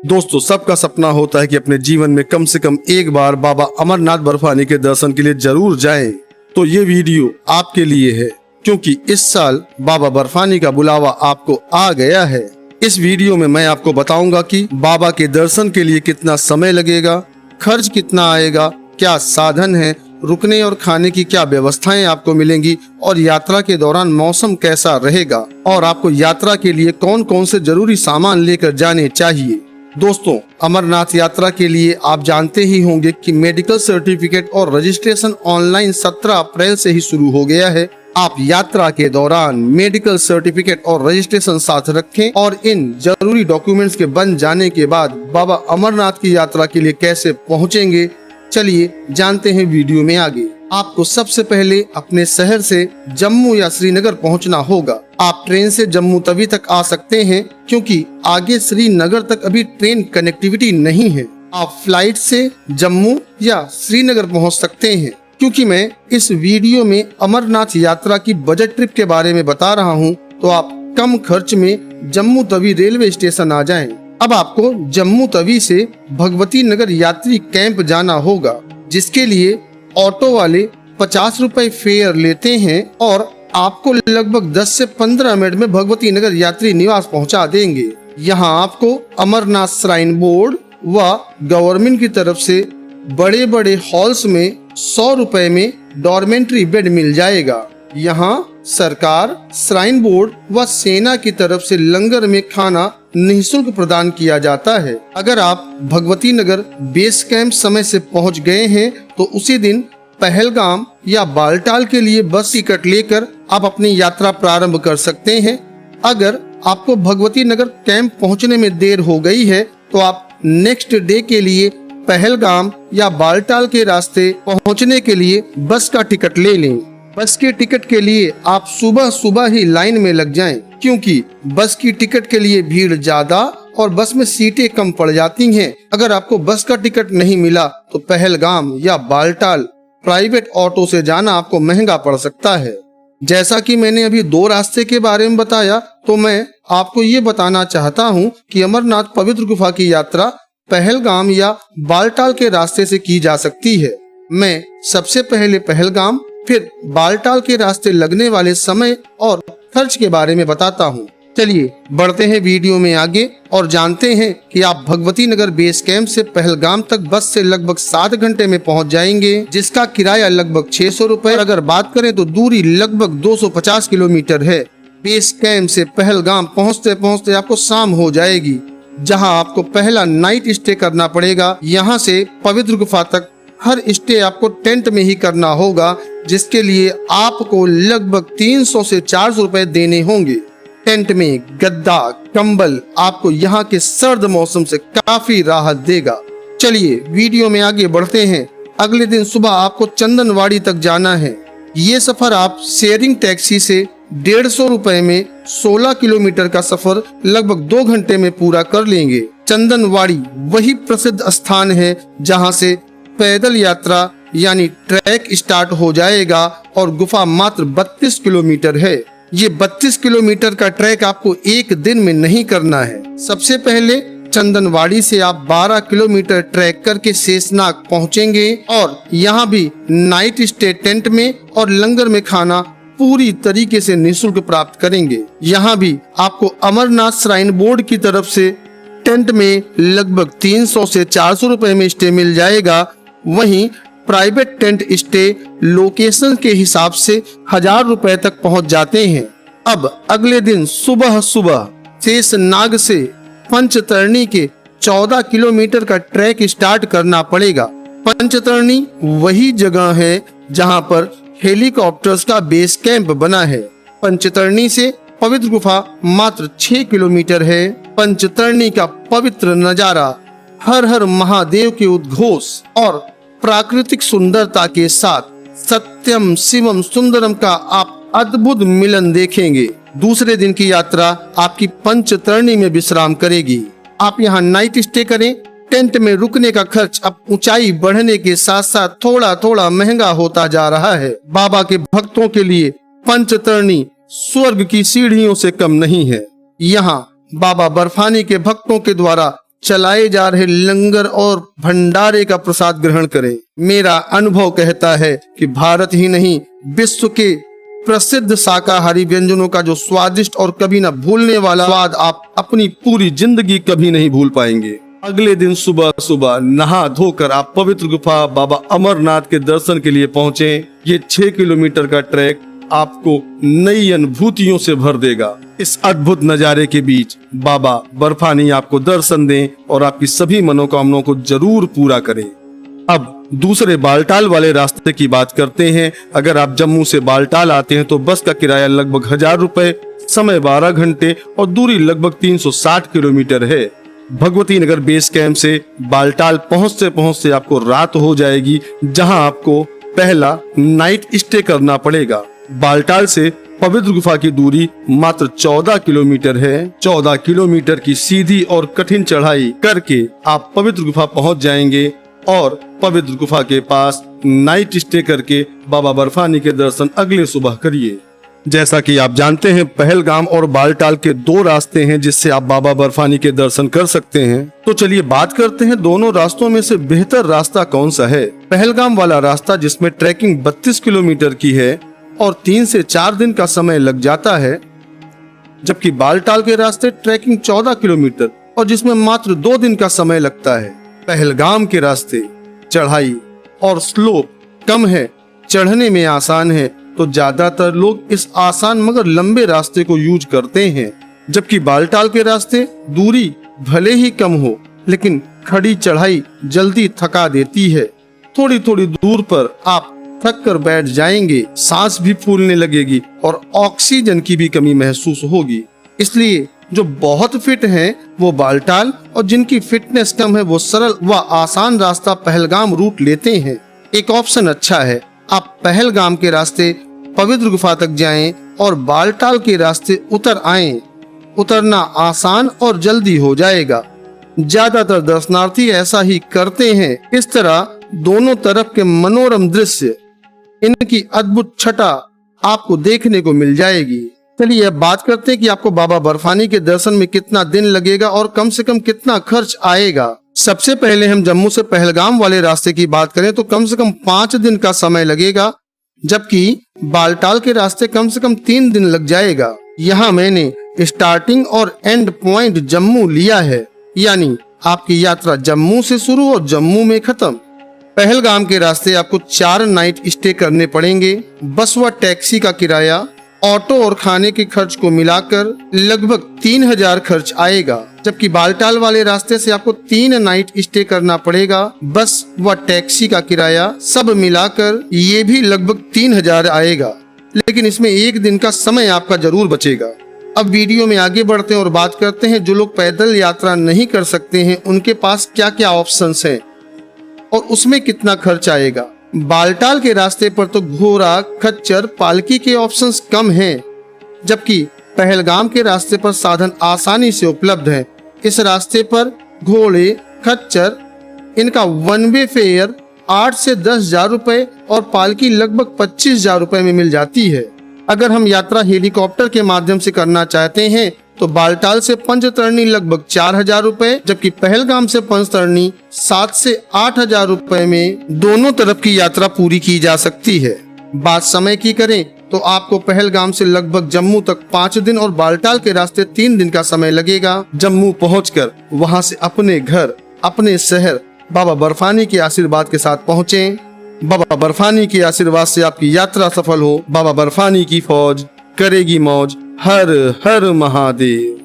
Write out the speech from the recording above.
दोस्तों, सबका सपना होता है कि अपने जीवन में कम से कम एक बार बाबा अमरनाथ बर्फानी के दर्शन के लिए जरूर जाएं। तो ये वीडियो आपके लिए है, क्योंकि इस साल बाबा बर्फानी का बुलावा आपको आ गया है। इस वीडियो में मैं आपको बताऊंगा कि बाबा के दर्शन के लिए कितना समय लगेगा, खर्च कितना आएगा, क्या साधन है, रुकने और खाने की क्या व्यवस्थाएं आपको मिलेंगी और यात्रा के दौरान मौसम कैसा रहेगा और आपको यात्रा के लिए कौन कौन से जरूरी सामान लेकर जाने चाहिए। दोस्तों, अमरनाथ यात्रा के लिए आप जानते ही होंगे कि मेडिकल सर्टिफिकेट और रजिस्ट्रेशन ऑनलाइन 17 अप्रैल से ही शुरू हो गया है। आप यात्रा के दौरान मेडिकल सर्टिफिकेट और रजिस्ट्रेशन साथ रखें और इन जरूरी डॉक्यूमेंट्स के बन जाने के बाद बाबा अमरनाथ की यात्रा के लिए कैसे पहुंचेंगे, चलिए जानते हैं वीडियो में आगे। आपको सबसे पहले अपने शहर से जम्मू या श्रीनगर पहुंचना होगा। आप ट्रेन से जम्मू तवी तक आ सकते हैं, क्योंकि आगे श्रीनगर तक अभी ट्रेन कनेक्टिविटी नहीं है। आप फ्लाइट से जम्मू या श्रीनगर पहुंच सकते हैं। क्योंकि मैं इस वीडियो में अमरनाथ यात्रा की बजट ट्रिप के बारे में बता रहा हूं, तो आप कम खर्च में जम्मू तवी रेलवे स्टेशन आ जाएं। अब आपको जम्मू तवी से भगवती नगर यात्री कैंप जाना होगा, जिसके लिए ऑटो वाले 50 रुपए फेयर लेते हैं और आपको लगभग 10 से 15 मिनट में भगवती नगर यात्री निवास पहुंचा देंगे। यहाँ आपको अमरनाथ श्राइन बोर्ड व गवर्नमेंट की तरफ से बड़े बड़े हॉल्स में 100 रुपए में डॉर्मेंट्री बेड मिल जाएगा। यहाँ सरकार, श्राइन बोर्ड व सेना की तरफ से लंगर में खाना निःशुल्क प्रदान किया जाता है। अगर आप भगवती नगर बेस कैंप समय से पहुंच गए हैं, तो उसी दिन पहलगाम या बालटाल के लिए बस टिकट लेकर आप अपनी यात्रा प्रारंभ कर सकते हैं। अगर आपको भगवती नगर कैंप पहुंचने में देर हो गई है, तो आप नेक्स्ट डे के लिए पहलगाम या बालटाल के रास्ते पहुंचने के लिए बस का टिकट ले लें। बस के टिकट के लिए आप सुबह सुबह ही लाइन में लग जाएं, क्योंकि बस की टिकट के लिए भीड़ ज्यादा और बस में सीटें कम पड़ जाती हैं। अगर आपको बस का टिकट नहीं मिला, तो पहलगाम या बालटाल प्राइवेट ऑटो से जाना आपको महंगा पड़ सकता है। जैसा कि मैंने अभी 2 रास्ते के बारे में बताया, तो मैं आपको ये बताना चाहता हूँ कि अमरनाथ पवित्र गुफा की यात्रा पहलगाम या बालटाल के रास्ते से की जा सकती है। मैं सबसे पहले पहलगाम फिर बालटाल के रास्ते लगने वाले समय और खर्च के बारे में बताता हूँ। चलिए बढ़ते हैं वीडियो में आगे और जानते हैं कि आप भगवती नगर बेस कैंप से पहलगाम तक बस से लगभग 7 घंटे में पहुँच जाएंगे, जिसका किराया लगभग 600 रुपए। अगर बात करें तो दूरी लगभग 250 किलोमीटर है। बेस कैंप से पहलगाम पहुँचते पहुँचते आपको शाम हो जाएगी, जहां आपको पहला नाइट स्टे करना पड़ेगा। यहां से पवित्र गुफा तक हर स्टे आपको टेंट में ही करना होगा, जिसके लिए आपको लगभग 300 से 400 रुपए देने होंगे। टेंट में गद्दा, कंबल आपको यहाँ के सर्द मौसम से काफी राहत देगा। चलिए वीडियो में आगे बढ़ते हैं। अगले दिन सुबह आपको चंदनवाड़ी तक जाना है। ये सफर आप शेयरिंग टैक्सी से 150 रुपए में 16 किलोमीटर का सफर लगभग 2 घंटे में पूरा कर लेंगे। चंदनवाड़ी वही प्रसिद्ध स्थान है जहां से पैदल यात्रा यानी ट्रैक स्टार्ट हो जाएगा और गुफा मात्र 32 किलोमीटर है। ये 32 किलोमीटर का ट्रैक आपको एक दिन में नहीं करना है। सबसे पहले चंदनवाड़ी से आप 12 किलोमीटर ट्रैक करके शेषनाग पहुंचेंगे और यहाँ भी नाइट स्टे टेंट में और लंगर में खाना पूरी तरीके से निःशुल्क प्राप्त करेंगे। यहाँ भी आपको अमरनाथ श्राइन बोर्ड की तरफ से टेंट में लगभग 300 से 400 रुपए में स्टे मिल जाएगा। वहीं प्राइवेट टेंट स्टे लोकेशन के हिसाब से 1000 रुपए तक पहुंच जाते हैं। अब अगले दिन सुबह सुबह शेषनाग से पंचतरणी के 14 किलोमीटर का ट्रैक स्टार्ट करना पड़ेगा। पंचतरणी वही जगह है जहां पर हेलीकॉप्टर्स का बेस कैंप बना है। पंचतरणी से पवित्र गुफा मात्र 6 किलोमीटर है। पंचतरणी का पवित्र नजारा हर हर महादेव के उद्घोष और प्राकृतिक सुंदरता के साथ सत्यम शिवम सुंदरम का आप अद्भुत मिलन देखेंगे। दूसरे दिन की यात्रा आपकी पंचतरणी में विश्राम करेगी। आप यहाँ नाइट स्टे करें। टेंट में रुकने का खर्च अब ऊंचाई बढ़ने के साथ साथ थोड़ा थोड़ा महंगा होता जा रहा है। बाबा के भक्तों के लिए पंचतरणी स्वर्ग की सीढ़ियों से कम नहीं है। यहाँ बाबा बर्फानी के भक्तों के द्वारा चलाए जा रहे लंगर और भंडारे का प्रसाद ग्रहण करें। मेरा अनुभव कहता है कि भारत ही नहीं, विश्व के प्रसिद्ध शाकाहारी व्यंजनों का जो स्वादिष्ट और कभी न भूलने वाला स्वाद आप अपनी पूरी जिंदगी कभी नहीं भूल पाएंगे। अगले दिन सुबह सुबह नहा धोकर आप पवित्र गुफा बाबा अमरनाथ के दर्शन के लिए पहुँचे। ये 6 किलोमीटर का ट्रैक आपको नई अनुभूतियों से भर देगा। इस अद्भुत नजारे के बीच बाबा बर्फानी आपको दर्शन दें और आपकी सभी मनोकामनाओं को जरूर पूरा करें। अब दूसरे बालटाल वाले रास्ते की बात करते हैं। अगर आप जम्मू से बालटाल आते हैं तो बस का किराया लगभग 1000 रुपए, समय 12 घंटे और दूरी लगभग 360 किलोमीटर है। भगवती नगर बेस कैंप से बालटाल पहुंचते पहुंचते आपको रात हो जाएगी, जहां आपको पहला नाइट स्टे करना पड़ेगा। बालटाल से पवित्र गुफा की दूरी मात्र 14 किलोमीटर है। 14 किलोमीटर की सीधी और कठिन चढ़ाई करके आप पवित्र गुफा पहुंच जाएंगे और पवित्र गुफा के पास नाइट स्टे करके बाबा बर्फानी के दर्शन अगले सुबह करिए। जैसा कि आप जानते हैं, पहलगाम और बालटाल के 2 रास्ते हैं जिससे आप बाबा बर्फानी के दर्शन कर सकते हैं। तो चलिए बात करते हैं दोनों रास्तों में से बेहतर रास्ता कौन सा है। पहलगाम वाला रास्ता जिसमें ट्रैकिंग 32 किलोमीटर की है और 3 से 4 दिन का समय लग जाता है, जबकि बालटाल के रास्ते ट्रैकिंग 14 किलोमीटर और जिसमें मात्र 2 दिन का समय लगता है। पहलगाम के रास्ते चढ़ाई और स्लोप कम है, चढ़ने में आसान है, तो ज्यादातर लोग इस आसान मगर लंबे रास्ते को यूज करते हैं। जबकि बालटाल के रास्ते दूरी भले ही कम हो, लेकिन खड़ी चढ़ाई जल्दी थका देती है। थोड़ी थोड़ी दूर पर आप थक कर बैठ जाएंगे, सांस भी फूलने लगेगी और ऑक्सीजन की भी कमी महसूस होगी। इसलिए जो बहुत फिट हैं वो बालटाल और जिनकी फिटनेस कम है वो सरल व आसान रास्ता पहलगाम रूट लेते हैं। एक ऑप्शन अच्छा है, आप पहलगाम के रास्ते पवित्र गुफा तक जाएं और बालटाल के रास्ते उतर आएं। उतरना आसान और जल्दी हो जाएगा। ज्यादातर दर्शनार्थी ऐसा ही करते हैं। इस तरह दोनों तरफ के मनोरम दृश्य, इनकी अद्भुत छटा आपको देखने को मिल जाएगी। चलिए अब बात करते हैं कि आपको बाबा बर्फानी के दर्शन में कितना दिन लगेगा और कम से कम कितना खर्च आएगा। सबसे पहले हम जम्मू से पहलगाम वाले रास्ते की बात करें तो कम से कम 5 दिन का समय लगेगा, जबकि बालटाल के रास्ते कम से कम 3 दिन लग जाएगा। यहाँ मैंने स्टार्टिंग और एंड पॉइंट जम्मू लिया है, यानी आपकी यात्रा जम्मू से शुरू और जम्मू में खत्म। पहलगाम के रास्ते आपको 4 नाइट स्टे करने पड़ेंगे। बस व टैक्सी का किराया, ऑटो और खाने के खर्च को मिलाकर लगभग 3000 खर्च आएगा। जबकि बालटाल वाले रास्ते से आपको 3 नाइट स्टे करना पड़ेगा। बस व टैक्सी का किराया सब मिलाकर ये भी लगभग 3000 आएगा, लेकिन इसमें 1 दिन का समय आपका जरूर बचेगा। अब वीडियो में आगे बढ़ते हैं और बात करते हैं जो लोग पैदल यात्रा नहीं कर सकते हैं उनके पास क्या क्या ऑप्शंस हैं और उसमें कितना खर्च आएगा। बालटाल के रास्ते पर तो घोड़ा, खच्चर, पालकी के ऑप्शंस कम हैं, जबकि पहलगाम के रास्ते पर साधन आसानी से उपलब्ध हैं। इस रास्ते पर घोड़े, खच्चर, इनका 1 वे फेयर 8 से 10,000 रुपए और पालकी लगभग 25,000 रुपए में मिल जाती है। अगर हम यात्रा हेलीकॉप्टर के माध्यम से करना चाहते हैं तो बालटाल से पंचतरणी लगभग 4,000 रुपए, जबकि पहलगाम से पंचतरणी 7 से 8,000 रुपए में दोनों तरफ की यात्रा पूरी की जा सकती है। बात समय की करें तो आपको पहलगाम से लगभग जम्मू तक 5 दिन और बालटाल के रास्ते 3 दिन का समय लगेगा। जम्मू पहुंचकर वहां से अपने घर, अपने शहर बाबा बर्फानी के आशीर्वाद के साथ पहुँचे। बाबा बर्फानी के आशीर्वाद से आपकी यात्रा सफल हो। बाबा बर्फानी की फौज करेगी मौज। हर हर महादेव।